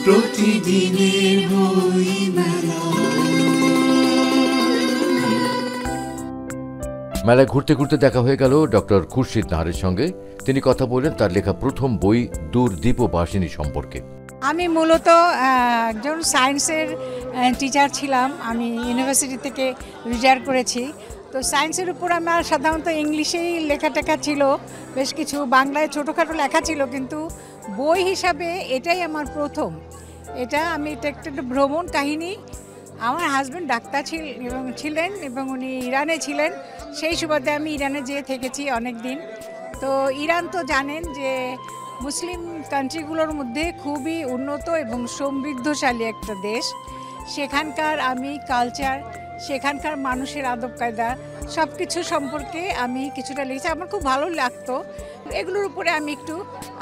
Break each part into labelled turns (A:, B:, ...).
A: প্রতিদিনের বইমেলা।
B: মেলায় ঘুরতে ঘুরতে দেখা হয়ে গেল ডক্টর খুরশিদ নাহারের সঙ্গে। তিনি কথা বললেন তার লেখা প্রথম বই দূরদীপবাসিনী সম্পর্কে।
C: আমি মূলত একজন সায়েন্সের টিচার ছিলাম। আমি ইউনিভার্সিটি থেকে রিটায়ার করেছি। তো সায়েন্সের উপর আমার সাধারণত ইংলিশেই লেখাটেখা ছিল, বেশ কিছু বাংলায় ছোটোখাটো লেখা ছিল, কিন্তু বই হিসাবে এটাই আমার প্রথম। এটা একটা ভ্রমণ কাহিনী। আমার হাজব্যান্ড ডাক্তার ছিলেন এবং উনি ইরানে ছিলেন। সেই সুবাদে আমি ইরানে যেয়ে থেকেছি অনেক দিন। তো ইরান তো জানেন যে মুসলিম কান্ট্রিগুলোর মধ্যে খুবই উন্নত এবং সমৃদ্ধশালী একটা দেশ। সেখানকার আমি কালচার, সেখানকার মানুষের আদব কায়দা সব কিছু সম্পর্কে আমি কিছুটা লিখেছি। আমার খুব ভালো লাগতো। এগুলোর উপরে আমি একটু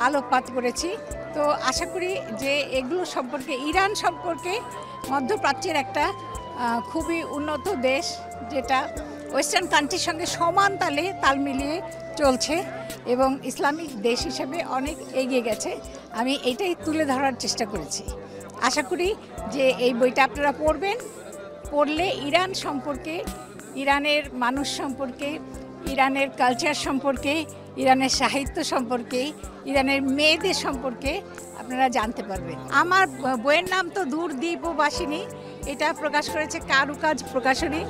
C: আলোকপাত করেছি। তো আশা করি যে এগুলো সম্পর্কে, ইরান সম্পর্কে, মধ্যপ্রাচ্যের একটা খুবই উন্নত দেশ, যেটা ওয়েস্টার্ন কান্ট্রির সঙ্গে সমান তাল মিলিয়ে চলছে এবং ইসলামিক দেশ হিসেবে অনেক এগিয়ে গেছে। আমি এইটাই তুলে ধরার চেষ্টা করেছি। আশা করি যে এই বইটা আপনারা পড়বেন। পড়লে ইরান সম্পর্কে, ইরানের মানুষ সম্পর্কে, ইরানের কালচার সম্পর্কে, ইরানের সাহিত্য সম্পর্কে, ইরানের মেয়েদের সম্পর্কে আপনারা জানতে পারবেন। আমার বইয়ের নাম তো দূরদীপবাসিনী। এটা প্রকাশ করেছে কারুকাজ প্রকাশনী।